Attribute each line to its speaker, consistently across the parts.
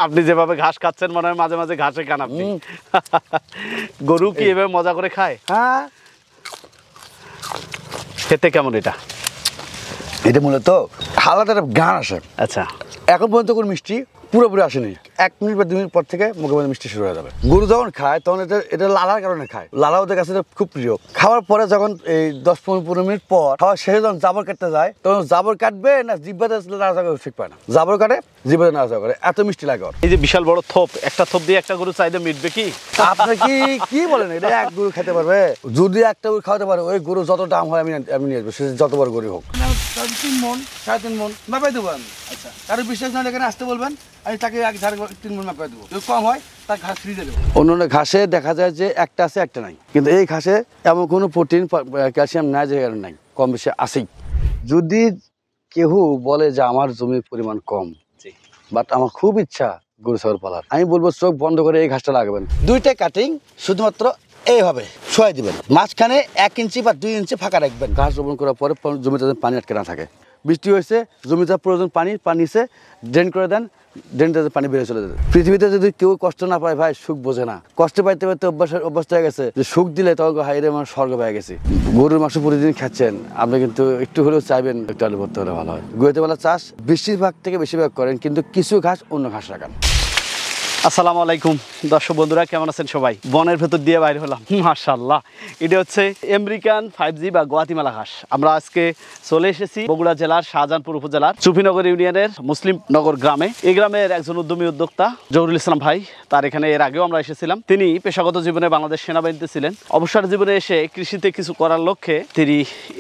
Speaker 1: আপনি যেভাবে ঘাস খাচ্ছেন মনে হয় মাঝে মাঝে ঘাসে খান আপনি। গরু কি এভাবে মজা করে খায়?
Speaker 2: হ্যাঁ।
Speaker 1: খেতে কেমন এটা?
Speaker 2: এটা মূলত হালকা একটা গান আসে।
Speaker 1: আচ্ছা,
Speaker 2: এখন পর্যন্ত কোনো মিষ্টি পুরোপুরি আসেনি। 1 মিনিট বা 2 মিনিট পর থেকে মুখে মধ্যে মিষ্টি শুরু হয়ে যাবে। গরু যখন খায় তখন এটা লালার কারণে খায়। লালা ওদের কাছে খুব প্রিয়। খাওয়ার পরে যখন এই 10-15 মিনিট পর খাওয়া শেষে যখন জাবর কাটতে যায় তখন জাবর কাটবে না জিব্বাতে নাড়াচাড়া করে ঠিক পায় না। জাবর কাটে জিব্বাতে নাড়াচাড়া করে, এত মিষ্টি লাগে ওর।
Speaker 1: এই যে বিশাল বড় থোপ, একটা থোপ দিয়ে একটা গরু চাইতে মিটবে কি?
Speaker 2: আপনি কি বলেন? এটা এক গরু খেতে পারবে? যদি একটা গরু খাওয়াতে পারে ওই গরু যত দাম হয় আমি নিয়ে আসবো, সে যত বড় গরু হোক। 3 মণ 3.5 মণ মাপাই দেবো আমি। আচ্ছা, কারো বিশ্বাস না এখানে আসতে বলবেন, আমি তাকে 3 মণ মাপাই দেবো। যদি কম হয় তার ঘাস ফ্রি দেবো। অন্য ঘাসে দেখা যায় যে একটা আছে একটা নাই, কিন্তু এই ঘাসে এমন কোনো প্রোটিন ক্যালসিয়াম নাই যে নাই, কম বেশি আছেই। যদি কেউ বলে যে আমার জমির পরিমাণ কম, বাট আমার খুব ইচ্ছা গরু ছাগল পালার, আমি বলবো চোখ বন্ধ করে এই ঘাসটা লাগাবেন। 2টা কাটিং শুধুমাত্র এইভাবে শোয়াই দিবেন, মাঝখানে 1 ইঞ্চি বা 2 ইঞ্চি ফাঁকা রাখবেন। ঘাস রোপণ করার পরে জমিতে পানি আটকে না থাকে। বৃষ্টি হয়েছে, জমিতে প্রয়োজন পানিতে ড্রেন করে দেন, ড্রেনটা পানি বেরিয়ে চলে যাবে। পৃথিবীতে যদি কেউ কষ্ট না পায় ভাই, সুখ বোঝে না। কষ্ট পাইতে পাইতে অভ্যাস হয়ে গেছে যে সুখ দিলে তখন হাইরে আমার স্বর্গ পেয়ে গেছি। গরুর মাংস প্রতিদিন খাচ্ছেন আপনি, কিন্তু একটু হলেও চাইবেন একটু আলু ভর্তি হলে ভালো হয়। গোয়েতে বেলা চাষ বেশিরভাগ থেকে বেশিরভাগ করেন, কিন্তু কিছু ঘাস অন্য ঘাস রাখান।
Speaker 1: আসসালামু আলাইকুম দর্শক বন্ধুরা, কেমন আছেন সবাই? বনের ভেতর দিয়ে বাইরে হলাম, মাশাআল্লাহ। এটা হচ্ছে আমেরিকান 5G বা গুয়াতিমালা ঘাস। আমরা আজকে চলে এসেছি বগুড়া জেলার শাহজাহানপুর উপজেলার চুফিনগর ইউনিয়নের মুসলিম নগর গ্রামে। এই গ্রামের একজন উদ্যমী উদ্যোক্তা জহুরুল ইসলাম ভাই, তার এখানে এর আগেও আমরা এসেছিলাম। তিনি পেশাগত জীবনে বাংলাদেশ সেনাবাহিনীতে ছিলেন। অবসর জীবনে এসে কৃষিতে কিছু করার লক্ষ্যে তিনি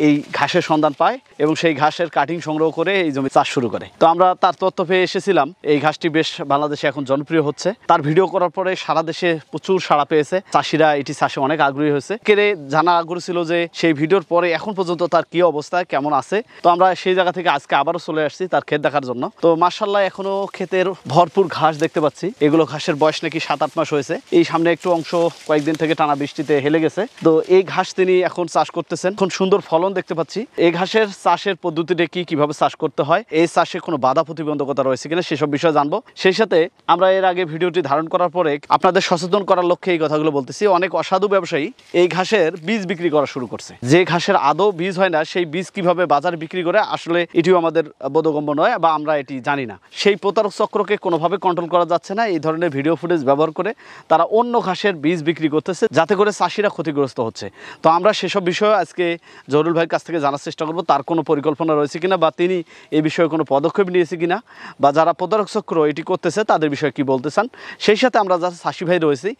Speaker 1: এই ঘাসের সন্ধান পায় এবং সেই ঘাসের কাটিং সংগ্রহ করে এই জমি চাষ শুরু করে। তো আমরা তার তথ্য পেয়ে এসেছিলাম। এই ঘাসটি বেশ বাংলাদেশে এখন জনপ্রিয় হচ্ছে। তার ভিডিও করার পরে সারা দেশে প্রচুর সাড়া পেয়েছে, চাষিরা এটি চাষে অনেক আগ্রহী হয়েছে। কেড়ে জানা আগ্রহ ছিল যে সেই ভিডিওর পরে এখন পর্যন্ত তার কি অবস্থা, কেমন আছে। তো আমরা সেই জায়গা থেকে আজকে আবারও চলে আসছি তার ক্ষেত দেখার জন্য। তো মাশাআল্লাহ, এখনো ক্ষেতের ভরপুর ঘাস দেখতে পাচ্ছি। এগুলো ঘাসের বয়স নাকি 7-8 মাস হয়েছে। এই সামনে একটু অংশ কয়েকদিন থেকে টানা বৃষ্টিতে হেলে গেছে। তো এই ঘাস তিনি এখন চাষ করতেছেন, খুব সুন্দর ফলন দেখতে পাচ্ছি। এই ঘাসের চাষের পদ্ধতিটা কিভাবে চাষ করতে হয়, এই চাষে কোনো বাধা প্রতিবন্ধকতা রয়েছে কিনা সেসব বিষয়ে জানবো। সেই সাথে আমরা এর আগে ভিডিওটি ধারণ করার পরে আপনাদের সচেতন করার লক্ষ্যে এই কথাগুলো বলতেছি। অনেক অসাধু ব্যবসায়ী এই ঘাসের বীজ বিক্রি করা শুরু করছে। যে ঘাসের আদৌ বীজ হয় না, সেই বীজ কিভাবে বাজারে বিক্রি করে, আসলে এটিও আমাদের বোধগম্য নয় বা আমরা এটি জানি না। সেই প্রতারক চক্রকে কোনোভাবে কন্ট্রোল করা যাচ্ছে না। এই ধরনের ভিডিও ফুটেজ ব্যবহার করে তারা অন্য ঘাসের বীজ বিক্রি করতেছে, যাতে করে চাষিরা ক্ষতিগ্রস্ত হচ্ছে। তো আমরা সেসব বিষয়ে আজকে জহুরুল ভাইয়ের কাছ থেকে জানার চেষ্টা করব, তার কোনো পরিকল্পনা রয়েছে কিনা বা তিনি এই বিষয়ে কোনো পদক্ষেপ নিয়েছে কিনা, বা যারা প্রতারক চক্র এটি করতেছে তাদের বিষয়ে কি বলতে চান। সেই সাথে আমরা যারা চাষি ভাই রয়েছি,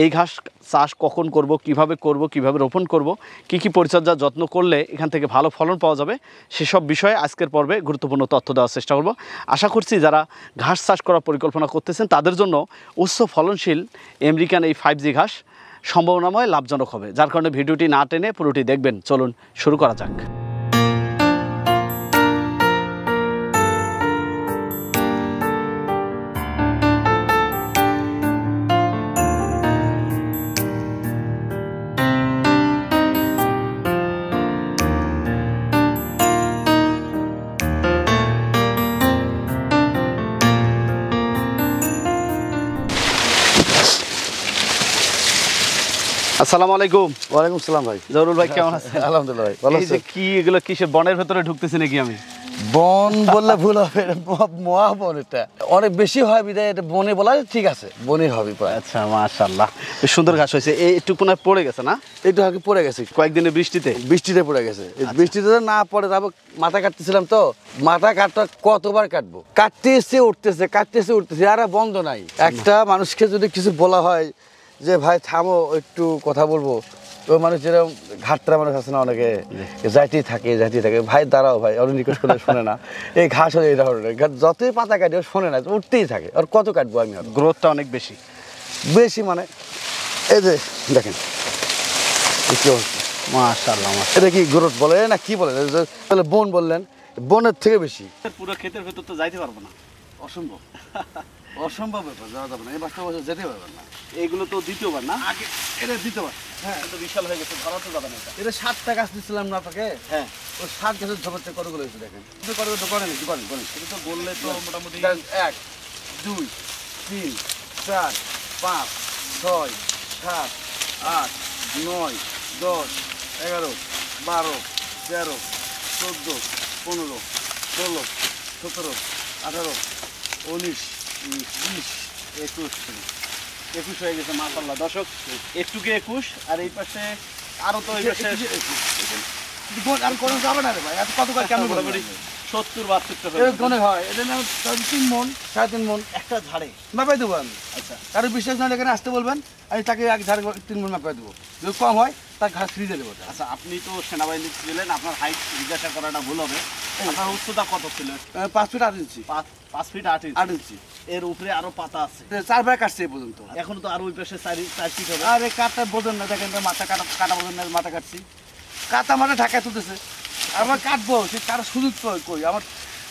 Speaker 1: এই ঘাস চাষ কখন করব, কিভাবে রোপণ করব, কি পরিচর্যা যত্ন করলে এখান থেকে ভালো ফলন পাওয়া যাবে, সেসব বিষয়ে আজকের পর্বে গুরুত্বপূর্ণ তথ্য দেওয়ার চেষ্টা করব। আশা করছি যারা ঘাস চাষ করার পরিকল্পনা করতেছেন তাদের জন্য উচ্চ ফলনশীল আমেরিকান এই 5G ঘাস সম্ভাবনাময় লাভজনক হবে। যার কারণে ভিডিওটি না টেনে পুরোটি দেখবেন। চলুন শুরু করা যাক। আসসালামু আলাইকুম।
Speaker 2: ওয়ালাইকুম আসসালাম ভাই।
Speaker 1: জহুরুল ভাই কেমন আছেন?
Speaker 2: আলহামদুলিল্লাহ ভাই, ভালো আছি।
Speaker 1: কি এগুলো কিসের বনের ভেতরে ঢুকতেছি নাকি আমি?
Speaker 2: বন বললে ভুল হবে, মহাবন। এটা অনেক বেশি হয় বিদায় এটা বনে বলা ঠিক আছে, বনে হবে প্রায়।
Speaker 1: আচ্ছা, মাশাআল্লাহ, বেশ সুন্দর ঘাস হয়েছে। এইটুকু না পড়ে গেছে না?
Speaker 2: একটু আগে পড়ে গেছে
Speaker 1: কয়েকদিনের বৃষ্টিতে
Speaker 2: পড়ে গেছে। বৃষ্টিতে না পড়ে তারপর মাথা কাটতেছিলাম, তো মাথা কাটটা কতবার কাটবো, কাটতেছে উঠতেছে, আর বন্ধ নাই। একটা মানুষকে যদি কিছু বলা হয় যে ভাই থামো একটু কথা বলবো, ওই মানুষ যেরকম ঘাটটা মানুষ আছে না, অনেকে যাইতেই থাকে ভাই দাঁড়াও ভাই, অনেক রিকোয়েস্ট করলে শোনে না। এই ঘাস হলে এই ধরনের যতই পাতা কাটি শোনে না, উঠতেই থাকে। আর কত কাটবো আমি, আর
Speaker 1: গ্রোথটা অনেক বেশি
Speaker 2: মানে এই যে দেখেন
Speaker 1: মাশাআল্লাহ।
Speaker 2: এটা কি গ্রোথ বলে না কি বলে, তাহলে বন বললেন, বনের থেকে বেশি।
Speaker 1: পুরো ক্ষেতের ভেতর তো যাইতে পারবো না,
Speaker 2: অসম্ভব ব্যাপার, যাওয়া যাবে না। এই 5টা বছর যেতে পারবেন না।
Speaker 1: এইগুলো তো দ্বিতীয়বার না?
Speaker 2: আগে এটা দ্বিতীয়বার। হ্যাঁ,
Speaker 1: এটা বিশাল হয়ে গেছে, ধরা তো যাবে না।
Speaker 2: এটা 7টা গাছ দিচ্ছিলাম না আপনাকে?
Speaker 1: হ্যাঁ,
Speaker 2: ওই 7 গাছের ঝগড়তে কতগুলো হয়েছে দেখেন।
Speaker 1: এটা তো বললে তো মোটামুটি
Speaker 2: 1 2 3 4 5 6 7 8 9 10 11 12 13 14 15 16 17 18 19 20
Speaker 1: 21 হয়ে গেছে মাশাআল্লাহ। দর্শক একটুকে 21 আর এই পাশে আরো তো এই পাশে
Speaker 2: আর কোনো যাবে না রে ভাই, এত কত করে কেমন
Speaker 1: মোটামুটি 70-72
Speaker 2: এর গনে হয়, এটা না 3 মন 3.5 মন
Speaker 1: একটা ঝাড়ে।
Speaker 2: মাপাই দেবো আমি।
Speaker 1: আচ্ছা
Speaker 2: কারো বিশ্বাস না হলে এখানে আসতে বলবেন, আমি তাকে এক ঝাড় 3 মন মাপাই দেবো। যদি কম হয় তার ঘাস ফ্রি দিয়ে দেবো।
Speaker 1: আচ্ছা, আপনি তো সেনাবাহিনী ছিলেন, আপনার হাইট জিজ্ঞাসা করাটা ভুল হবে। আপনার উচ্চতা কত ছিল?
Speaker 2: 5 ফিট 8 ইঞ্চি।
Speaker 1: 5 ফিট 8 ইঞ্চি।
Speaker 2: 8 ইঞ্চি।
Speaker 1: এর উপরে আরো পাতা আছে।
Speaker 2: 4 ভাই কাটছে এই পর্যন্ত।
Speaker 1: এখন তো আরো ওই পাশে 4 ফিট হবে।
Speaker 2: আরে কাটা বোঝেন না, দেখেন মাথা কাটা বোঝেন না, মাথা কাটছি কাটা মাথা ঢাকায় তুলতেছে। আমার কাটবো সে কারো সুযোগ তো কই,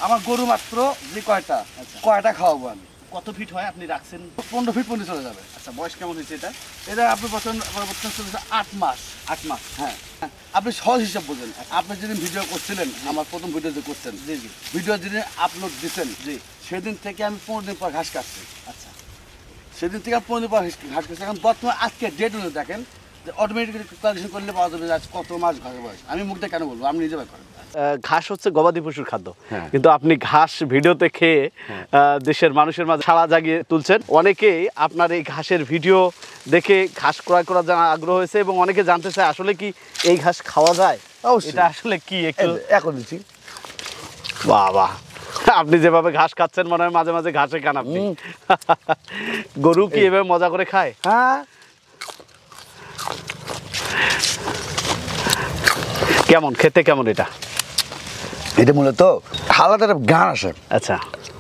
Speaker 2: আমার গরু মাত্র যে কয়টা কয়টা খাওয়াবো আমি।
Speaker 1: কত ফিট হয় আপনি রাখছেন?
Speaker 2: 15 ফিট পর্যন্ত চলে যাবে।
Speaker 1: আচ্ছা, বয়স কেমন হয়েছে এটা?
Speaker 2: এটা আপনি বছর চলেছে 8 মাস।
Speaker 1: 8 মাস।
Speaker 2: হ্যাঁ, আপনি সহজ হিসাব বোঝেন। আপনি যেদিন ভিডিও করছিলেন, আমার প্রথম ভিডিও যে করছেন,
Speaker 1: জি জি
Speaker 2: ভিডিও যেদিন আপলোড দিচ্ছেন,
Speaker 1: জি,
Speaker 2: সেদিন থেকে আমি 15 দিন পর ঘাস কাটছি।
Speaker 1: আচ্ছা,
Speaker 2: সেদিন থেকে 15 দিন পর ঘাস কাটছি। এখন বর্তমানে আজকে ডেট অনুযায়ী দেখেন যে অটোমেটিক্যালি ক্যালকুলেশন করলে পাওয়া যাবে যে আজ কত মাস ঘাসের বয়স। আমি মুখটা কেন বলবো, আপনি নিজে বের করেন।
Speaker 1: ঘাস হচ্ছে গবাদি পশুর খাদ্য,
Speaker 2: হ্যাঁ।
Speaker 1: কিন্তু আপনি ঘাস ভিডিওতে খেয়ে দেশের মানুষের মাঝে সাড়া জাগিয়ে তুলছেন। অনেকেই আপনার এই ঘাসের ভিডিও দেখে ঘাস ক্রয় করার জন্য আগ্রহ হয়েছে এবং অনেকে জানতে চায় আসলে কি এই ঘাস খাওয়া যায়।
Speaker 2: অবশ্যই।
Speaker 1: এটা আসলে কি একটু
Speaker 2: এখন দিচ্ছি।
Speaker 1: বাবা, আপনি যেভাবে ঘাস খাচ্ছেন মনে হয় মাঝে মাঝে ঘাসে খান আপনি। গরু কি এভাবে মজা করে খায়?
Speaker 2: হ্যাঁ,
Speaker 1: কেমন খেতে, কেমন এটা?
Speaker 2: এটা মূলত হালাতে একটা গান আসে।
Speaker 1: আচ্ছা,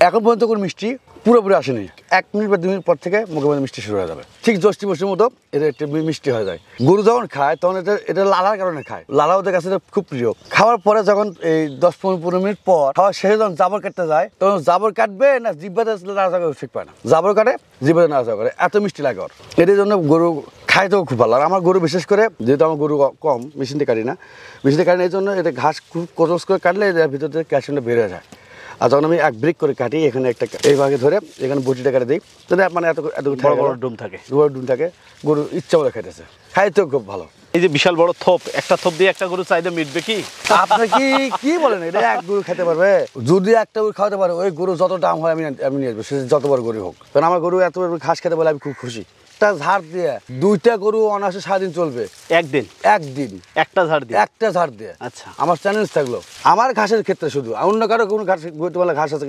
Speaker 2: এখন পর্যন্ত কোনো মিষ্টি পুরোপুরি আসেনি। 1 মিনিট বা 2 মিনিট পর থেকে মুখে মধ্যে মিষ্টি শুরু হয়ে যাবে। ঠিক জষ্টি বষ্টির মতো এটা একটু মিষ্টি হয়ে যায়। গরু যখন খায় তখন এটা লালার কারণে খায়। লালা ওদের কাছে খুব প্রিয়। খাওয়ার পরে যখন এই 10-15 মিনিট পর খাওয়ার শেষে যখন জাবর কাটতে যায়, তখন জাবর কাটবে না জিব্বাতে নাড়াচাড়া করে ঠিক পায় না। জাবর কাটে, জিব্বাতে নাড়াচাড়া করে, এত মিষ্টি লাগে ওর। এটার জন্য গরু খাইতেও খুব ভালো। আর আমার গরু বিশেষ করে, যেহেতু আমার গরু কম, মেশিনতে কাটি না, মেশিনতে কাটি না, এই জন্য এটা ঘাস খুব কচস করে কাটলে এর ভিতর থেকে ক্যালসিয়ামটা বেড়ে যায়। আর যখন আমি এক ব্রেক করে কাটি, এখানে একটা এই ভাগে ধরে এখানে বটিটা কেটে দিই, তাহলে মানে এত
Speaker 1: বড় বড় ডুম থাকে,
Speaker 2: বড় ডুম থাকে, গরু ইচ্ছা বলে খাইতেছে, খাইতেও খুব ভালো।
Speaker 1: এই যে বিশাল বড় থোপ, একটা থোপ দিয়ে একটা গরু চাহিদা মিটবে কি?
Speaker 2: আপনি কি বলেন, এটা এক গরু খেতে পারবে? যদি একটা গরু খাওয়াতে পারে, ওই গরু যত দাম হয় আমি নিয়ে আসবো, সে যত বড় গরু হোক। কারণ আমার গরু এত ঘাস খেতে বলে আমি খুব খুশি। একটা ঝাড় দিয়ে 2টা গরু অনায়াসে সারাদিন চলবে।
Speaker 1: একদিন একটা ঝাড় দিয়ে?
Speaker 2: একটা ঝাড় দিয়ে।
Speaker 1: আচ্ছা,
Speaker 2: আমার চ্যালেঞ্জ থাকলো আমার ঘাসের ক্ষেত্রে, শুধু অন্য কারো কোনো ঘাস গরুতে ঘাস আছে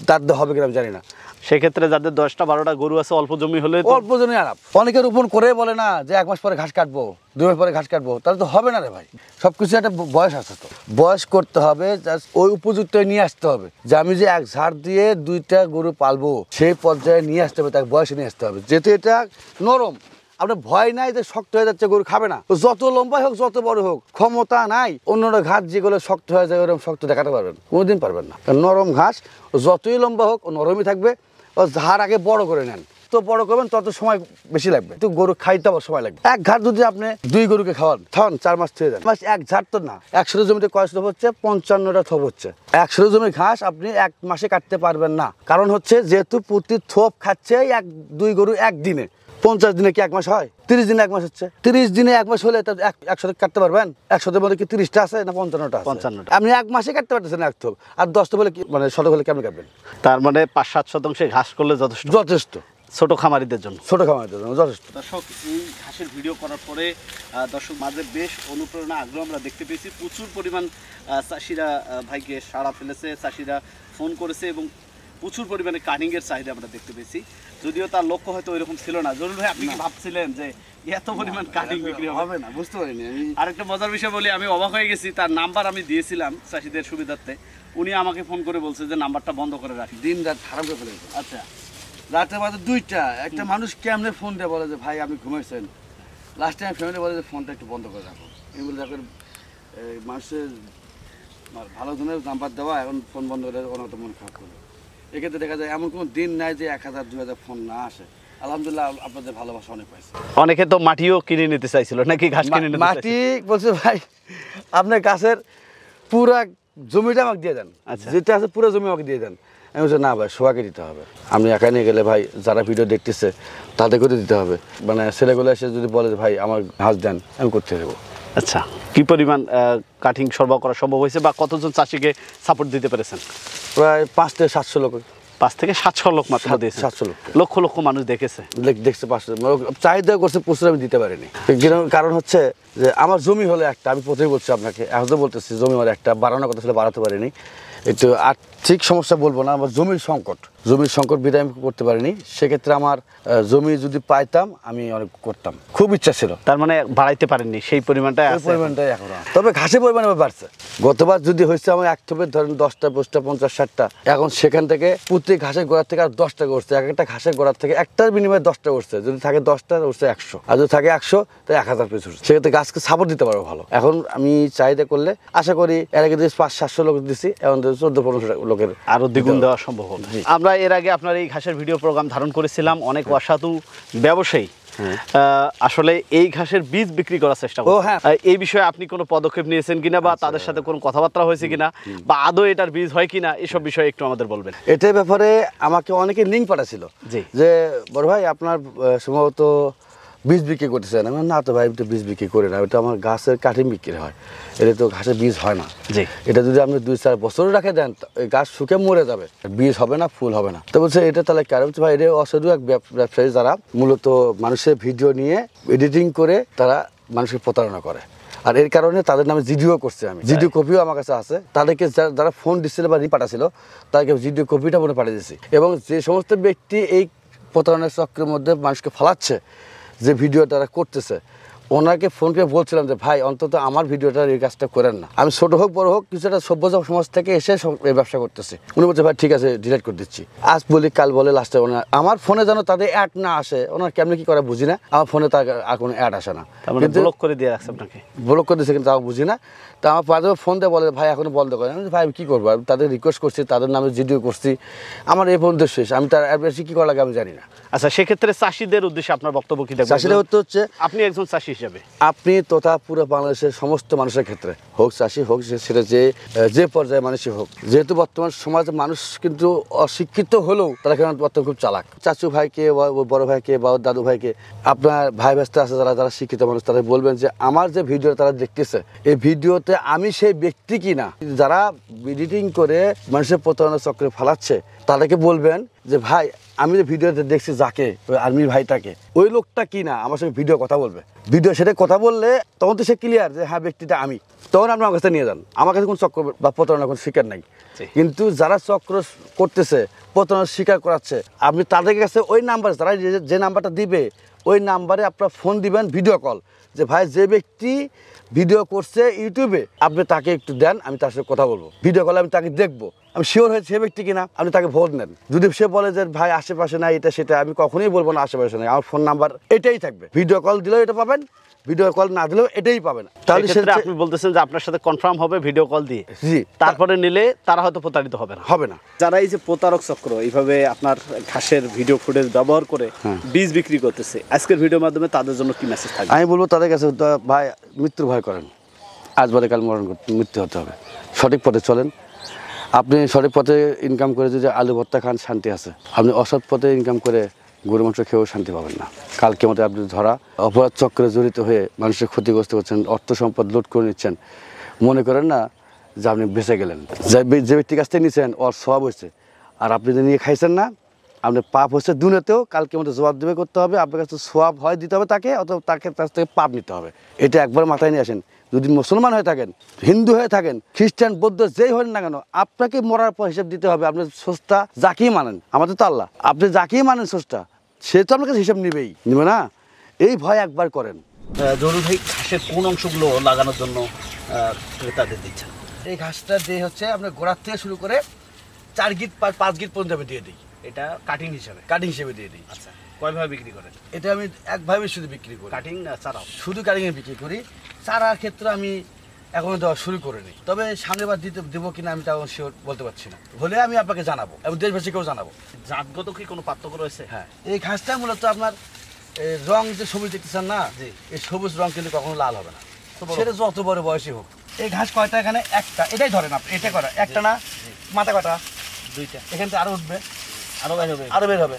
Speaker 2: তার দিয়ে হবে কিনা আমি জানি না।
Speaker 1: সেক্ষেত্রে যাদের 10টা-12টা গরু আছে, অল্প জমি হলে
Speaker 2: অল্প জমি আরাম। অনেকে রোপণ করে বলে না যে 1 মাস পরে ঘাস কাটবো, 2 মাস পরে ঘাস কাটবো, তাহলে তো হবে না রে ভাই। সবকিছু একটা বয়স আছে, তো বয়স করতে হবে, ওই উপযুক্ত নিয়ে আসতে হবে। যে আমি যে এক ঝাড় দিয়ে 2টা গরু পালবো, সেই পর্যায়ে নিয়ে আসতে হবে, তাকে বয়সে নিয়ে আসতে হবে। যেহেতু এটা নরম, আপনার ভয় নাই যে শক্ত হয়ে যাচ্ছে, গরু খাবে না। যত লম্বাই হোক, যত বড় হোক, ক্ষমতা নাই অন্যরা ঘাস যেগুলো শক্ত হয়ে যায় ওরকম শক্ত দেখাতে পারবেন, কোনোদিন পারবেন না। নরম ঘাস যতই লম্বা হোক ও নরমই থাকবে। ও ঝাড় আগে বড় করে নেন, তো বড় করবেন তত সময় বেশি লাগবে, তো গরু খাইতে আবার সময় লাগবে। এক ঘাট যদি আপনি 2 গরুকে খাওয়ান, 4 মাস থেকে যান। এক ঝাড় তো না, 100 জমিতে কয় থোপ হচ্ছে? 55টা থোপ হচ্ছে। 100 জমি ঘাস আপনি 1 মাসে কাটতে পারবেন না। কারণ হচ্ছে যেহেতু প্রতি থোপ খাচ্ছে 2 গরু একদিনে। 50 দিনে কি 1 মাস হয়? 30 দিনে 1 মাস হচ্ছে। 30 দিনে 1 মাস হলে তার 100 কাটতে পারবেন? 100-এর মধ্যে কি 30টা আছে না 55টা আছে?
Speaker 1: 55টা।
Speaker 2: আপনি 1 মাসে কাটতে পারতেছেন 1 থোপ, আর 10টা বলে কি মানে শতক হলে কেমন কাটবেন?
Speaker 1: তার মানে 5-7 শতাংশে ঘাস করলে যথেষ্ট,
Speaker 2: যথেষ্ট
Speaker 1: ছোট খামারিদের জন্য।
Speaker 2: ছোট খামারিদের জন্য যথেষ্ট।
Speaker 1: দর্শক, এই ঘাসের ভিডিও করার পরে দর্শক মাঝে বেশ অনুপ্রেরণা, আগ্রহ আমরা দেখতে পেয়েছি। প্রচুর পরিমাণ চাষিরা ভাইকে সাড়া ফেলেছে, চাষিরা ফোন করেছে এবং প্রচুর পরিমাণে কাটিংয়ের চাহিদা আমরা দেখতে পেয়েছি। যদিও তার লক্ষ্য হয়তো ওইরকম ছিল না। জরুল ভাই, আপনি কি ভাবছিলেন যে এত পরিমাণ কাটিং বিক্রি হবে
Speaker 2: না? বুঝতে পারিনি আমি।
Speaker 1: আরেকটা মজার বিষয় বলি, আমি অবাক হয়ে গেছি। তার নাম্বার আমি দিয়েছিলাম চাষিদের সুবিধার্থে, উনি আমাকে ফোন করে বলছে যে নাম্বারটা বন্ধ করে রাখি।
Speaker 2: দিন রাত খারাপ করে ফেলেছে।
Speaker 1: আচ্ছা,
Speaker 2: রাতের বাজে 2টা, একটা মানুষ কেমনে ফোন দিয়ে বলে যে ভাই আপনি ঘুমাইছেন? লাস্ট টাইম ফ্যামিলি বলে যে ফোনটা একটু বন্ধ করে রাখো। এগুলো দেখেন মানুষের ভালো জনের নাম্বার দেওয়া, এখন ফোন বন্ধ করে অনেকটা মন খারাপ করবে। এক্ষেত্রে দেখা যায় এমন কোনো দিন নাই যে 1000-2000 ফোন না আসে। আলহামদুলিল্লাহ আপনাদের ভালোবাসা অনেক পাইছে।
Speaker 1: অনেকে তো মাটিও কিনে নিতে চাইছিল নাকি, ঘাস কিনে নিতে
Speaker 2: মাটি বলছে ভাই আপনার গাছের পুরা জমিটা আমাকে দিয়ে দেন।
Speaker 1: আচ্ছা।
Speaker 2: যেটা আছে পুরো জমি আমাকে দিয়ে দেন। আমি বলছি না ভাই সবাইকে দিতে হবে, আমি একা নিয়ে গেলে ভাই যারা ভিডিও দেখতেছে তাদেরকেও দিতে হবে, মানে ছেলেগুলো এসে যদি বলে যে ভাই আমার ঘাস দেন আমি করতে দেবো।
Speaker 1: আচ্ছা, কি পরিমাণ কাটিং সরবরাহ করা সম্ভব হয়েছে বা কতজন চাষিকে সাপোর্ট দিতে পেরেছেন?
Speaker 2: প্রায় 5 থেকে 700 লোক।
Speaker 1: 5 থেকে 700 লোক মাত্র দিয়েছে?
Speaker 2: 700 লোক,
Speaker 1: লক্ষ লক্ষ মানুষ দেখেছে,
Speaker 2: দেখছে 500। চাহিদা করছে প্রচুর, আমি দিতে পারিনি। কারণ হচ্ছে যে আমার জমি হলো একটা, আমি প্রথমেই বলছি আপনাকে, এখন তো বলতেছি জমি হলো একটা, বাড়ানোর কথা ছিল বাড়াতে পারিনি। একটু আর্থিক সমস্যা বলবো না, আমার জমির সংকট বিদায় আমি করতে পারিনি। সেক্ষেত্রে আমার জমি যদি পাইতাম আমি অনেক করতাম, খুব ইচ্ছা ছিল।
Speaker 1: তার মানে বাড়াইতে পারেননি সেই পরিমাণটাই আছে?
Speaker 2: পরিমাণটাই এখন, তবে ঘাসের পরিমাণ বাড়ছে। গতবার যদি হয়েছে আমার এক থোপে ধরেন 10টা 20টা 50 60টা, এখন সেখান থেকে প্রতি ঘাসের গোড়ার থেকে আর 10টা করছে, এক একটা ঘাসের গোড়ার থেকে একটার বিনিময়ে 10টা করছে। যদি থাকে 10টা উঠছে 100, আর যদি থাকে 100 তাই 1000 পিস উঠছে। সেক্ষেত্রে গাছকে সাপোর্ট দিতে পারবো ভালো। এখন আমি চাহিদা করলে আশা করি এর আগে 500-700 লোক দিচ্ছি, এখন 14-15 লোকের
Speaker 1: আরো দ্বিগুণ দেওয়া সম্ভব হবে। আমরা এর আগে আপনার এই ঘাসের ভিডিও প্রোগ্রাম ধারণ করেছিলাম, অনেক অসাধু ব্যবসায়ী আসলে এই ঘাসের বীজ বিক্রি করার চেষ্টা করছে। এই বিষয়ে আপনি কোনো পদক্ষেপ নিয়েছেন কিনা বা তাদের সাথে কোনো কথাবার্তা হয়েছে কিনা বা আদৌ এটার বীজ হয় কিনা, এসব বিষয়ে একটু আমাদের বলবেন।
Speaker 2: এটার ব্যাপারে আমাকে অনেকে লিঙ্ক পাঠাছিল যে বড় ভাই আপনার সম্ভবত বীজ বিক্রি করতেছেন। আমি না তো ভাই, এটা বীজ বিক্রি করি না, ওটা আমার গাছের কাটিং বিক্রি হয়, এটা তো ঘাসের বীজ হয় না। এটা যদি আপনি 2-4 বছর রাখে দেন গাছ শুকে মরে যাবে, বীজ হবে না, ফুল হবে না। তো বলছে এটা তাহলে কারণ ভাই এটা অসাধু এক ব্যবসায়ী যারা মূলত মানুষের ভিডিও নিয়ে এডিটিং করে তারা মানুষকে প্রতারণা করে, আর এর কারণে তাদের নামে জিডিও করছে। আমি জিডিও কপিও আমার কাছে আছে, তাদেরকে যারা ফোন দিচ্ছিল বা পাঠাছিল তাদেরকে জিডিও কপিটা মনে পাঠিয়ে দিয়েছি। এবং যে সমস্ত ব্যক্তি এই প্রতারণার চক্রের মধ্যে মানুষকে ফালাচ্ছে, যে ভিডিও তারা করতেছে, ওনাকে ফোন করে বলছিলাম যে ভাই অন্তত আমার ভিডিওটার এই কাজটা করেন না, আমি ছোট হোক বড় হোক কিছু একটা সভ্য সমাজ থেকে এসে এই ব্যবসা করতেছি। উনি বলছে ভাই ঠিক আছে ডিলিট করে দিচ্ছি, আজ বলি কাল বলে, লাস্টে ওনার আমার ফোনে যেন তাদের অ্যাড না আসে, ওনার কেমনি কি করে বুঝি না, আমার ফোনে তার আর কোনো অ্যাড আসে না,
Speaker 1: কিন্তু ব্লক করে দিয়ে রাখছে আপনাকে।
Speaker 2: ব্লক করে দিয়েছে কিন্তু তাও বুঝি না। তা আমার পাশে ফোন দিয়ে বলে ভাই এখনো বন্ধ করেন। আমি ভাই আমি কী করবো, আমি তাদের রিকোয়েস্ট করছি, তাদের নামে ভিডিও করছি, আমার এই পর্যন্ত শেষ, আমি তার বেশি কী করা লাগে আমি জানি না।
Speaker 1: আচ্ছা, সেক্ষেত্রে চাষিদের উদ্দেশ্যে আপনার বক্তব্য কি?
Speaker 2: চাষিদের হচ্ছে
Speaker 1: আপনি একজন চাষি হিসাবে
Speaker 2: আপনি তথা পুরো বাংলাদেশের সমস্ত মানুষের ক্ষেত্রে হোক চাষি হোক, সেটা যে পর্যায়ে মানুষই হোক, যেহেতু বর্তমান সমাজে মানুষ কিন্তু অশিক্ষিত হলেও তারা কেন বর্তমানে খুব চালাক। চাচু ভাইকে বা বড় ভাইকে বা দাদু ভাইকে, আপনার ভাই ব্যস্ত আছে যারা শিক্ষিত মানুষ, তাদের বলবেন যে আমার যে ভিডিও তারা দেখতেছে এই ভিডিওতে আমি সেই ব্যক্তি কিনা যারা এডিটিং করে মানুষের প্রতারণা চক্রে ফালাচ্ছে, তাদেরকে বলবেন যে ভাই আমি যে ভিডিওতে দেখছি যাকে ওই আর্মির ভাইটাকে, ওই লোকটা কি না আমার সঙ্গে ভিডিও কথা বলবে, ভিডিও সেটা কথা বললে তখন তো সে ক্লিয়ার যে হ্যাঁ ব্যক্তিটা আমি, তখন আপনি আমার কাছে নিয়ে যান। আমার কাছে কোনো চক্র বা প্রতারণা কোনো শিকার নাই। কিন্তু যারা চক্র করতেছে, প্রতারণা শিকার করাচ্ছে, আপনি তাদের কাছে ওই নাম্বার, যারা যে নাম্বারটা দিবে ওই নাম্বারে আপনার ফোন দিবেন, ভিডিও কল, যে ভাই যে ব্যক্তি ভিডিও করছে ইউটিউবে আপনি তাকে একটু দেন, আমি তার সাথে কথা বলবো, ভিডিও কলে আমি তাকে দেখবো, আমি শিওর হয়েছে সে ব্যক্তি কিনা, আপনি তাকে ভোট নেন। যদি সে বলে যে ভাই আশেপাশে নাই এটা সেটা, আমি কখনোই বলবো না আশেপাশে নাই, আমার ফোন নাম্বার এটাই থাকবে, ভিডিও কল দিলেও এটা পাবেন, ভিডিও কল না দিলেও এটাই পাবেন।
Speaker 1: তাহলে আপনি বলতেছেন যে আপনার সাথে কনফার্ম হবে ভিডিও কল দিয়ে,
Speaker 2: জি,
Speaker 1: তারপরে নিলে তারা হয়তো প্রতারিত হবে না। যারা এই যে প্রতারক চক্র এইভাবে আপনার ঘাসের ভিডিও ফুটেজ ব্যবহার করে বীজ বিক্রি করতেছে, আজকের ভিডিওর মাধ্যমে তাদের জন্য কি মেসেজ থাকবে?
Speaker 2: আমি বলবো তাদের কাছে ভাই মৃত্যুর ভয় করেন, আজ বাদে কাল মৃত্যু হতে হবে, সঠিক পথে চলেন। আপনি সঠিক পথে ইনকাম করে যদি আলু ভর্তা খান শান্তি আছে, আপনি অসৎ পথে ইনকাম করে গরু মাংস খেয়েও শান্তি পাবেন না। কালকে মতো আপনি ধরা অপরাধ চক্রে জড়িত হয়ে মানুষের ক্ষতিগ্রস্ত করছেন, অর্থ সম্পদ লুট করে নিচ্ছেন, মনে করেন না যে আপনি বেঁচে গেলেন। যে ব্যক্তির কাছ থেকে নিচ্ছেন ওর সওয়াব হয়েছে, আর আপনি যে নিয়ে খাইছেন না আপনার পাপ হচ্ছে দুনিয়াতেও, কালকে মতো জবাব দেবে করতে হবে, আপনার কাছে সোয়াব হয় দিতে হবে তাকে, অথবা তাকে তার থেকে পাপ নিতে হবে। এটা একবার মাথায় নিয়ে আসেন। যদি মুসলমান হয়ে থাকেন, হিন্দু হয়ে থাকেন, খ্রিস্টান বৌদ্ধ যেই হন না কেন, আপনাকে মরার পর হিসাব দিতে হবে। আপনি স্রষ্টা যাকেই মানেন, আমাদের তো আল্লাহ, আপনি যাকেই মানেন স্রষ্টা, সে তো আপনার কাছে হিসাব নেবে না। এই ভয় একবার করেন।
Speaker 1: জরুরি ভাই, ঘাসের কোন অংশগুলো লাগানোর জন্য ক্রেতাদের দিচ্ছেন?
Speaker 2: এই ঘাসটা দিয়ে হচ্ছে আপনার গোড়ার থেকে শুরু করে 4 গিট 5 গিট পর্যন্ত আমি দিয়ে দিই,
Speaker 1: এটা কাটিং হিসেবে
Speaker 2: দিয়ে দিই।
Speaker 1: আচ্ছা, কয়ভাবে বিক্রি করেন?
Speaker 2: এটা আমি একভাবে শুধু বিক্রি করি,
Speaker 1: কাটিং না চারাও?
Speaker 2: শুধু কাটিংয়ে বিক্রি করি। চারার ক্ষেত্রে আমি এখনো দেওয়া শুরু করিনি, তবে সামনের বার দেবো কিনা আমি তাও শিওর বলতে পারছি না, হলে আমি আপনাকে জানাবো এবং দেশবাসীকেও জানাবো।
Speaker 1: জাতগত কি কোনো পার্থক্য রয়েছে?
Speaker 2: হ্যাঁ, এই ঘাসটা মূলত আপনার রং যে সবুজ দেখতেছেন না, এই সবুজ রং কিন্তু কখনো লাল হবে না, সেটা যত বড় বয়সী হোক। এই ঘাস কয়টা এখানে? একটা, এটাই ধরেন আপনি, এটা করা একটা না, মাথা কাটা
Speaker 1: দুইটা।
Speaker 2: এখান থেকে আরো উঠবে,
Speaker 1: আরো বের হবে।
Speaker 2: আরো বের হবে।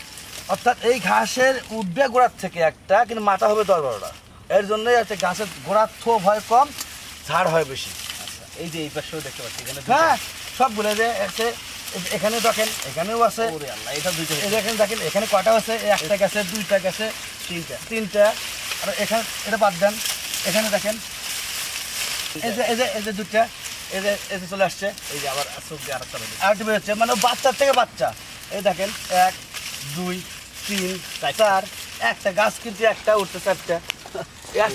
Speaker 2: অর্থাৎ এই ঘাসের উঠবে গোড়ার থেকে একটা, কিন্তু মাথা হবে 10-12টা। এর জন্যই হচ্ছে ঘাসের গোড়ার থোপ হয় কম, ঝাড় হয় বেশি।
Speaker 1: আচ্ছা, এই যে এই পাশেও দেখতে পাচ্ছি এখানে
Speaker 2: হ্যাঁ, সবগুলো যে আছে, এখানে দেখেন, এখানেও আছে।
Speaker 1: ওরে আল্লাহ, এটা দুইটা।
Speaker 2: এই দেখেন, দেখেন এখানে কয়টা আছে, একটা গেছে, দুইটা গেছে, তিনটা। আর এখানে এটা বাদ দেন, এখানে দেখেন এই যে দুইটা, এই যে চলে আসছে,
Speaker 1: এই যে আবার চোখ দিয়ে আরেকটা বের হচ্ছে।
Speaker 2: আরেকটা বেরোচ্ছে, মানে বাচ্চার থেকে বাচ্চা। এই দেখেন 1 2 3 4, একটা গাছ কিন্তু একটা উঠতে 4টা।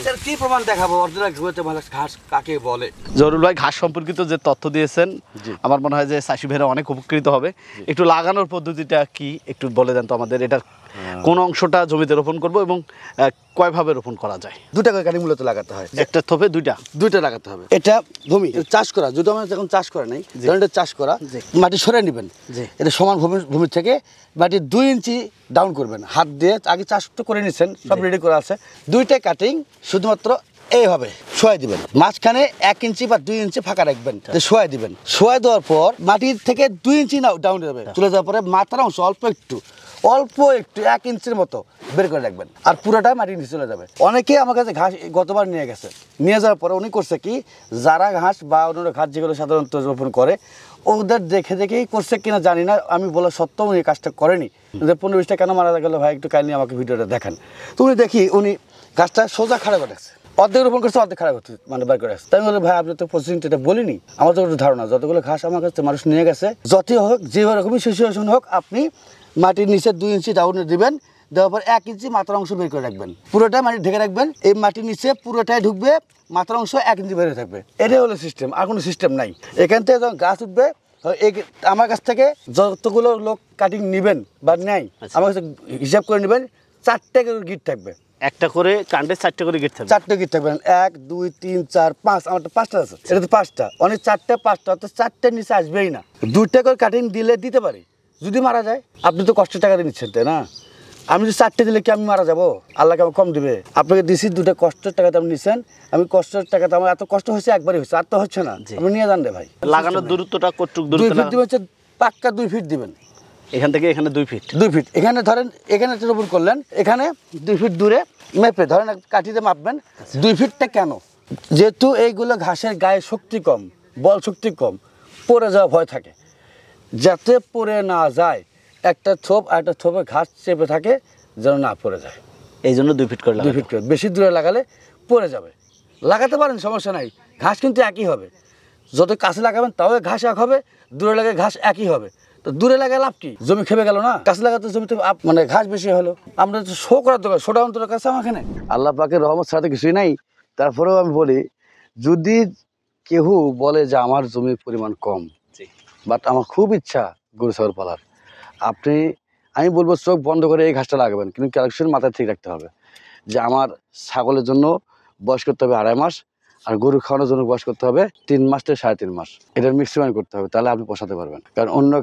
Speaker 2: এর কি প্রমাণ দেখাবো অরিজিনাল ভালো ঘাস কাকে বলে?
Speaker 1: জহুরুল ভাই, ঘাস সম্পর্কিত যে তথ্য দিয়েছেন আমার মনে হয় যে চাষি ভাইরা অনেক উপকৃত হবে। একটু লাগানোর পদ্ধতিটা কি একটু বলে দেন তো আমাদের। এটা কোন অংশটা জমিতে রোপণ করব এবং কয়ভাবে রোপণ করা যায়?
Speaker 2: দুটা করে কাটি মূলত লাগাতে হয়,
Speaker 1: একটা থোপে দুইটা
Speaker 2: লাগাতে হবে। এটা ভূমি চাষ করা, যদি আমরা যখন চাষ করে নাই তখন এটা চাষ করা, মাটি সরে নেবেন। এটা সমান ভূমি থেকে মাটি 2 ইঞ্চি ডাউন করবেন হাত দিয়ে। আগে চাষ তো করে নিচ্ছেন, সব রেডি করা আছে। দুইটা কাটিং শুধুমাত্র এইভাবে শোয়াই দিবেন, মাঝখানে 1 ইঞ্চি বা 2 ইঞ্চি ফাঁকা রাখবেন, শোয়াই দিবেন। শোয়াই দেওয়ার পর মাটির থেকে 2 ইঞ্চি ডাউন যাবে, চলে যাওয়ার পরে মাথার অংশ অল্প একটু 1 ইঞ্চির মতো বের করে রাখবেন, আর পুরোটাই মাটির নিচে চলে যাবে। অনেকে আমার কাছে ঘাস গতবার নিয়ে গেছে, নিয়ে যাওয়ার পরে উনি করছে কি, যারা ঘাস বা অন্য ঘাস যেগুলো সাধারণত রোপণ করে ওদের দেখে দেখেই করছে কিনা জানি না, আমি বলা সত্ত্বেও উনি কাজটা করেনি। 15-20টা কেন মারা গেল ভাই, একটু কাইন্ডলি আমাকে ভিডিওটা দেখান। তো উনি দেখি উনি গাছটা সোজা খাড়া করে রাখছে, অর্ধেক রোপণ করছে, অর্ধেক খারাপ করছে, মানে বার করে আসছে। তাই বলে ভাই আপনি তো প্রসেসিংটা এটা বলিনি, আমার তো একটু ধারণা, যতগুলো ঘাস আমার কাছে মানুষ নিয়ে গেছে, যতই হোক যে রকমই সিচুয়েশন হোক, আপনি মাটির নিচে 2 ইঞ্চি ডাউনে দিবেন, দেওয়ার পর 1 ইঞ্চি মাথার অংশ বের করে রাখবেন, পুরোটাই মাটি ঢেকে রাখবেন। এই মাটির নিচে পুরোটাই ঢুকবে, মাথার অংশ 1 ইঞ্চি বের হয়ে থাকবে। এটাই হলো সিস্টেম, আর কোনো সিস্টেম নাই। এখান থেকে যখন গাছ উঠবে, আমার কাছ থেকে যতগুলো লোক কাটিং নেবেন বা নেয়, আমার কাছে হিসাব করে নেবেন, 4টে করে গিট থাকবে।
Speaker 1: একটা করে কাণ্ডে 4টে করে গিট থাকবে।
Speaker 2: 4টে গিট থাকবেন, 1 2 3 4 5, আমার তো 5টা আছে, এটা তো 5টা, অনেক 4টে 5টা, অর্থাৎ 4টের নিচে আসবেই না। 2টা করে কাটিং দিলে দিতে পারি, যদি মারা যায় আপনি তো কষ্টের টাকা দিয়ে নিচ্ছেন, তাই না? আমি যদি 4টে দিলে কি আমি মারা যাবো? আল্লাহকে আমার কম দিবে? আপনাকে দিছি 2টা কষ্টের টাকাতে আপনি নিচ্ছেন, আমি কষ্টের টাকাতে, আমার এত কষ্ট হয়েছে একবারই হয়েছে, আর তো হচ্ছে না। আপনি নিয়ে যান রে ভাই।
Speaker 1: লাগানোর দূরত্বটা কতটুকু?
Speaker 2: 2 ফিট দিবেন, হচ্ছে পাক্কা 2 ফিট দিবেন।
Speaker 1: এখান থেকে এখানে 2 ফিট।
Speaker 2: 2 ফিট এখানে ধরেন, এখানে একটা রোপণ করলেন, এখানে 2 ফিট দূরে মেপে ধরেন কাঠিতে মাপবেন। 2 ফিটটা কেন? যেহেতু এইগুলো ঘাসের গায়ে শক্তি কম, বল শক্তি কম, পড়ে যাওয়া ভয় থাকে, যাতে পড়ে না যায়, একটা থোপ আর একটা থোপে ঘাস চেপে থাকে যেন না পড়ে যায়,
Speaker 1: এই জন্য 2 ফিট করে
Speaker 2: 2 ফিট করে। বেশি দূরে লাগালে পড়ে যাবে। লাগাতে পারেন, সমস্যা নাই, ঘাস কিন্তু একই হবে। যত কাছে লাগাবেন তাও ঘাস এক হবে, দূরে লাগালে ঘাস একই হবে। তো দূরে লাগায় লাভ কি? জমি খেপে গেল না? কাছে লাগাতে জমিতে মানে ঘাস বেশি হলো। আমরা তো শো করার দরকার, শোটা অন্তর কাছে আমার এখানে আল্লাহ পাকের রহমত ছাড়া তো কিছুই নাই। তারপরেও আমি বলি, যদি কেউ বলে যে আমার জমির পরিমাণ কম, বাট আমার খুব ইচ্ছা গরু ছাগল পালার, আমি বলবো চোখ বন্ধ করে এই ঘাসটা লাগাবেন, কিন্তু ক্যালকুলেশন মাথায় ঠিক রাখতে হবে যে আমার ছাগলের জন্য বয়স করতে হবে 2.5 মাস, আর গরু খাওয়ানোর জন্য বয়স করতে হবে 3 মাস থেকে 3.5 মাস। এটার মিক্সিমাইন করতে হবে, তাহলে আপনি পোষাতে পারবেন। কারণ অন্য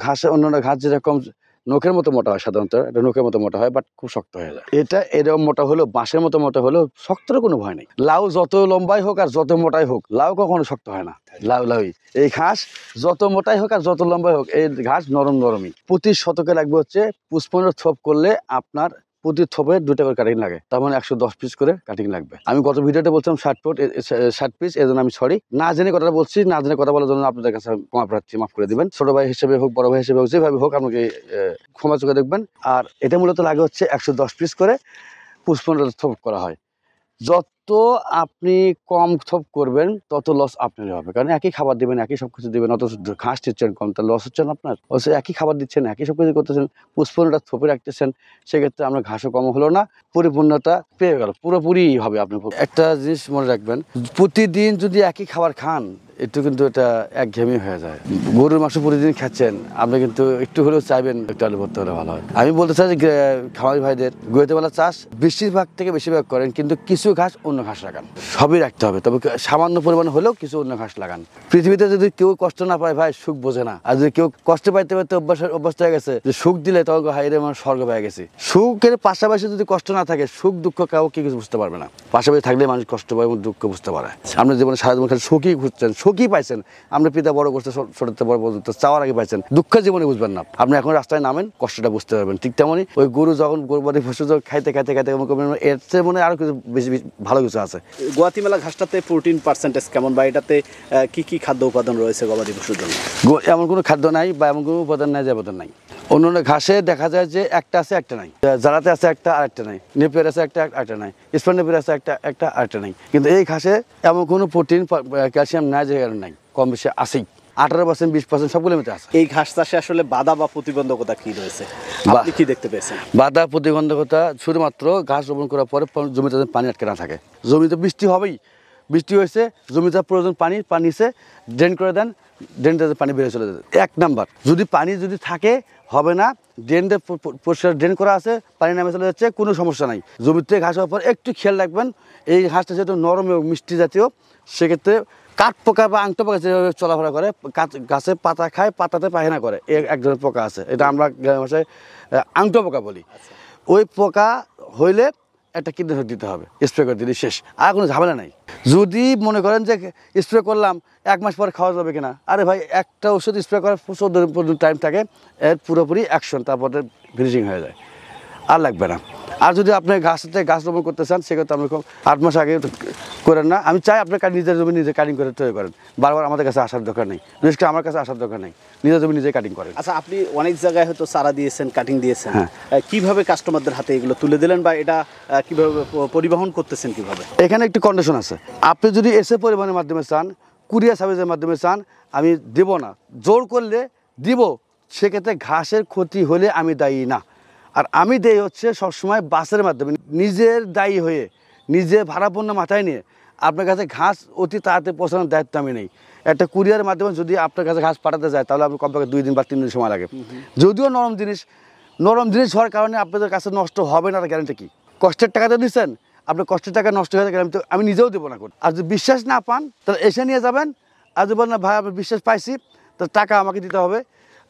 Speaker 2: ঘাস যেরকম নখের মতো মোটা হয়, সাধারণত এটা নখের মতো মোটা হয়, বাট খুব শক্ত হয়ে যায়। এটা এরকম মোটা হলেও, বাঁশের মতো মোটা হলেও শক্তর কোনো ভয় নেই। লাউ যত লম্বাই হোক আর যত মোটাই হোক, লাউ কখনো শক্ত হয় না। লাউই এই ঘাস যত মোটাই হোক আর যত লম্বাই হোক, এই ঘাস নরমই। প্রতি শতকে লাগবে হচ্ছে 15 থোপ করলে আপনার প্রতি থোপে 2টা করে কাটিং লাগে, তার মানে 110 পিস করে কাটিং লাগবে। আমি গত ভিডিওতে বলছিলাম 60 পিস, এই জন্য আমি সরি, না জেনে কথাটা বলছি, না জেনে কথা বলার জন্য আপনাদের কাছে ক্ষমা প্রার্থী, মাফ করে দিবেন। ছোট ভাই হিসেবে হোক, বড় ভাই হিসেবে হোক, যেভাবে হোক আমাকে ক্ষমা চোখে দেখবেন। আর এটা মূলত লাগে হচ্ছে 110 পিস করে 15 থোপ করা হয়। যত আপনি কম থোপ করবেন তত লস আপনারই হবে, কারণ একই খাবার দিবেন, একই সব কিছু দিবেন, অত ঘাস দিচ্ছেন কম, তার লস হচ্ছে না আপনার। অবশ্যই একই খাবার দিচ্ছেন, একই সব কিছু করতেছেন, 15টা থোপে রাখতেছেন, সেক্ষেত্রে আপনার ঘাসও কম হলো না, পরিপূর্ণতা পেয়ে গেল, পুরোপুরি হবে। আপনি একটা জিনিস মনে রাখবেন, প্রতিদিন যদি একই খাবার খান, একটু কিন্তু এটা একঘেয়েমি হয়ে যায়। গরুর মাংস প্রতিদিন খাচ্ছেন, আপনি কিন্তু একটু হলেও চাইবেন একটু আলু ভর্তা হলে ভালো হয়। আমি বলতে চাই যে খামারি ভাইদের গোয়েতেবেলা চাষ বেশিরভাগ থেকে বেশিরভাগ করেন, কিন্তু কিছু ঘাস অন্য ঘাস লাগান, সবই রাখতে হবে, তবে সামান্য পরিমাণ হলেও কিছু অন্য ঘাস লাগান। পৃথিবীতে যদি কেউ কষ্ট না পায় ভাই, সুখ বোঝে না। আর যদি কেউ কষ্ট পাইতে পাইতে অভ্যাস হয়ে গেছে যে সুখ দিলে তখন হাইরে আমার স্বর্গ পেয়ে গেছি। সুখের পাশাপাশি যদি কষ্ট না থাকে, সুখ দুঃখ কাউ কি কিছু বুঝতে পারবে না। পাশাপাশি থাকলে মানুষ কষ্ট পায় এবং দুঃখ বুঝতে পারে। আপনি জীবনে সারা জীবন খালি সুখই খুঁজছেন, শোকই পাইছেন, আপনি পিতা বড় করতে ছোটতে বড় করতে চাওয়ার আগে পাইছেন, দুঃখের জীবনে বুঝবেন না। আপনি এখন রাস্তায় নামেন, কষ্টটা বুঝতে পারবেন। ঠিক তেমনই ওই গরু যখন গরুবাদি পশু খাইতে খাইতে খাইতে এর চেয়ে মনে আরো কিছু বেশি ভালো কিছু আছে।
Speaker 1: গুয়াতিমালা ঘাসটাতে প্রোটিন পার্সেন্টেজ কেমন, বা এটাতে কি কি খাদ্য উপাদান রয়েছে গবাদি পশুর জন্য?
Speaker 2: এমন কোনো খাদ্য নাই বা এমন কোনো উপাদান নাই যে উপাদান নাই। অন্য অন্য ঘাসে দেখা যায় যে একটা আছে একটা নাই, জারাতে আছে একটা আরেকটা নাই, নেপিয়ার আছে একটা আরেকটা নাই, স্পেন নেপিয়ার আছে একটা আরেকটা নাই। কিন্তু এই ঘাসে এমন কোনো প্রোটিন ক্যালসিয়াম নাই যে নাই, কম বেশি আছেই। 18% 20% সবগুলো মধ্যে আছে।
Speaker 1: এই ঘাস চাষে আসলে বাধা বা প্রতিবন্ধকতা কি রয়েছে, আপনি কি দেখতে পেয়েছেন?
Speaker 2: বাধা প্রতিবন্ধকতা শুধুমাত্র ঘাস রোপণ করার পরে জমিতে পানি আটকে না থাকে। জমিতে বৃষ্টি হবেই, বৃষ্টি হয়েছে, জমিতে প্রয়োজন পানি নিচে ড্রেন করে দেন, ড্রেনটাতে পানি বেরিয়ে চলে যাবে। 1 নাম্বার, যদি পানি যদি থাকে হবে না, ড্রেনটা পরিষ্কার ড্রেন করা আছে, পানি নামে চলে যাচ্ছে, কোনো সমস্যা নাই। জমিতে ঘাস হওয়ার পর একটু খেয়াল রাখবেন, এই ঘাসটা যেহেতু নরম এবং মিষ্টি জাতীয়, সেক্ষেত্রে কাঠ পোকা বা আংটো পোকা যেভাবে চলাফেরা করে, গাছে পাতা খায়, পাতাতে পায়খানা করে, এক ধরনের পোকা আছে, এটা আমরা গ্রামের ভাষায় আংটো পোকা বলি। ওই পোকা হইলে একটা কীটনাশক দিতে হবে, স্প্রে করে দিলে শেষ, আর কোনো ঝামেলা নাই। যদি মনে করেন যে স্প্রে করলাম 1 মাস পরে খাওয়া যাবে কিনা, আরে ভাই একটা ওষুধ স্প্রে করার 14 দিন পর্যন্ত টাইম থাকে, এর পুরোপুরি অ্যাকশন, তারপরে ফিনিশিং হয়ে যায়, আর লাগবে না। আর যদি আপনি গাছ রোপণ করতে চান, সেক্ষেত্রে আপনি 8 মাস আগে করেন না। আমি চাই আপনার নিজের জমি নিজে কাটিং করে তৈরি করেন, বারবার আমাদের কাছে আসার দরকার নেই, বিশেষ করে আমার কাছে আসার দরকার নেই, নিজের জমি নিজে কাটিং করেন।
Speaker 1: আচ্ছা, আপনি অনেক জায়গায় হয়তো চারা দিয়েছেন, কাটিং দিয়েছেন, কিভাবে কাস্টমারদের হাতে এগুলো তুলে দিলেন, বা এটা কিভাবে পরিবহন করতেছেন কিভাবে?
Speaker 2: এখানে একটি কন্ডিশন আছে, আপনি যদি এসে পরিবহনের মাধ্যমে চান, কুরিয়ার সার্ভিসের মাধ্যমে চান, আমি দেব না। জোর করলে দিব, সেক্ষেত্রে ঘাসের ক্ষতি হলে আমি দায়ী না। আর আমি দেই হচ্ছে সবসময় বাসের মাধ্যমে, নিজের দায়ী হয়ে, নিজে ভাড়াপূর্ণ মাথায় নিয়ে আপনার কাছে ঘাস অতি তাড়াতাড়ি পৌঁছানোর দায়িত্ব আমি নেই। একটা কুরিয়ারের মাধ্যমে যদি আপনার কাছে ঘাস পাঠাতে যায়, তাহলে আপনি কমপক্ষে 2 দিন বা 3 দিন সময় লাগে। যদিও নরম জিনিস হওয়ার কারণে আপনাদের কাছে নষ্ট হবে না, গ্যারান্টি কি? কষ্টের টাকা তো দিচ্ছেন, আপনার কষ্টের টাকা নষ্ট হয়ে গেলে আমি নিজেও দেবো না। আর যদি বিশ্বাস না পান, তাহলে এসে নিয়ে যাবেন। আর যদি বলেন না ভাই আমি বিশ্বাস পাইছি, তো টাকা আমাকে দিতে হবে,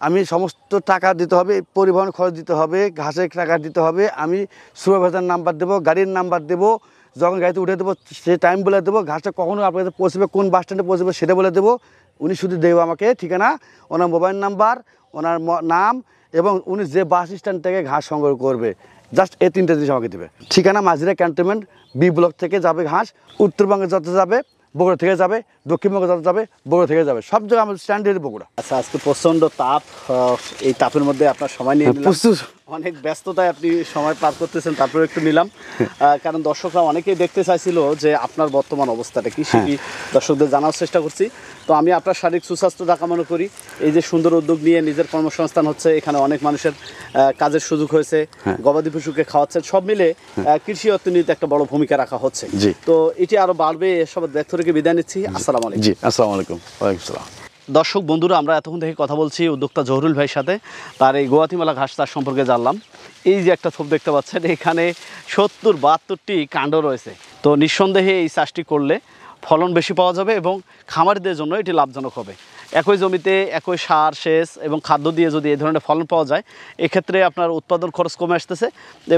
Speaker 2: আমি সমস্ত টাকা দিতে হবে, পরিবহন খরচ দিতে হবে, ঘাসের টাকা দিতে হবে, আমি সুপারভাইজার নাম্বার দেবো, গাড়ির নাম্বার দেবো, যখন গাড়িতে উঠে দেবো সে টাইম বলে দেবো, ঘাসটা কখনো আপনার কাছে পৌঁছবে, কোন বাস স্ট্যান্ডে পৌঁছবে সেটা বলে দেবো। উনি শুধু দেবো আমাকে ঠিকানা, ওনার মোবাইল নাম্বার, ওনার নাম, এবং উনি যে বাস স্ট্যান্ড থেকে ঘাস সংগ্রহ করবে, জাস্ট এই 3টে জিনিস আমাকে দেবে। ঠিকানা মাঝিরা ক্যান্টনমেন্ট, বি ব্লক থেকে যাবে ঘাস, উত্তরবঙ্গে যত যাবে বগুড়া থেকে যাবে, দক্ষিণবঙ্গে যত যাবে বগুড়া থেকে যাবে, সব জায়গায় আমাদের স্ট্যান্ডের বগুড়া।
Speaker 1: আচ্ছা, আজকে প্রচণ্ড তাপ, এই তাপের মধ্যে আপনার সময় নিয়ে নিলাম, অনেক ব্যস্ততায় আপনি সময় পার করতেছেন, তারপরে একটু নিলাম, কারণ দর্শকরা অনেকেই দেখতে চাইছিল যে আপনার বর্তমান অবস্থাটা কি, সেটি দর্শকদের জানার চেষ্টা করছি। তো আমি আপনার শারীরিক সুস্বাস্থ্য কামনা করি। এই যে সুন্দর উদ্যোগ নিয়ে নিজের কর্মসংস্থান হচ্ছে, এখানে অনেক মানুষের কাজের সুযোগ হয়েছে, গবাদি পশুকে খাওয়াচ্ছে, সব মিলে কৃষি অর্থনীতিতে একটা বড় ভূমিকা রাখা হচ্ছে। তো এটি আরো বাড়বে, এসব ব্যক্ত রেখে বিদায় নিচ্ছি। আসসালামু আলাইকুম।
Speaker 2: জি, আসসালামু আলাইকুম। ওয়ালাইকুম আসসালাম।
Speaker 1: দর্শক বন্ধুরা, আমরা এতক্ষণ থেকে কথা বলছি উদ্যোক্তা জহুরুল ভাইয়ের সাথে, তার এই গুয়াতিমালা ঘাস চাষ সম্পর্কে জানলাম। এই যে একটা ছোপ দেখতে পাচ্ছেন, এখানে 70-72টি কাণ্ড রয়েছে। তো নিঃসন্দেহে এই চাষটি করলে ফলন বেশি পাওয়া যাবে এবং খামারিদের জন্য এটি লাভজনক হবে। একই জমিতে একই সার, সেচ এবং খাদ্য দিয়ে যদি এই ধরনের ফলন পাওয়া যায়, এক্ষেত্রে আপনার উৎপাদন খরচ কমে আসতেছে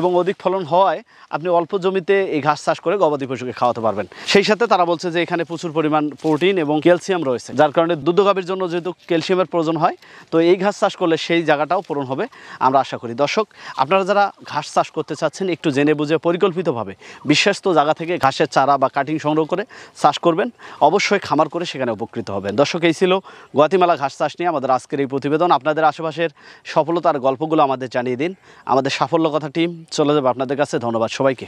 Speaker 1: এবং অধিক ফলন হওয়ায় আপনি অল্প জমিতে এই ঘাস চাষ করে গবাদি পশুকে খাওয়াতে পারবেন। সেই সাথে তারা বলছে যে এখানে প্রচুর পরিমাণ প্রোটিন এবং ক্যালসিয়াম রয়েছে, যার কারণে দুধ গাভীর জন্য যেহেতু ক্যালসিয়ামের প্রয়োজন হয়, তো এই ঘাস চাষ করলে সেই জায়গাটাও পূরণ হবে আমরা আশা করি। দর্শক, আপনারা যারা ঘাস চাষ করতে চাচ্ছেন, একটু জেনে বুঝে পরিকল্পিতভাবে বিশ্বস্ত জায়গা থেকে ঘাসের চারা বা কাটিং সংগ্রহ করে চাষ করবেন, অবশ্যই খামার করে সেখানে উপকৃত হবেন। দর্শক, এই ছিল গুয়াতিমালা ঘাস চাষ নিয়ে আমাদের আজকের এই প্রতিবেদন। আপনাদের আশেপাশের সফলতার গল্পগুলো আমাদের জানিয়ে দিন। আমাদের সাফল্য কথা টিম চলে যাবে আপনাদের কাছে। ধন্যবাদ সবাইকে।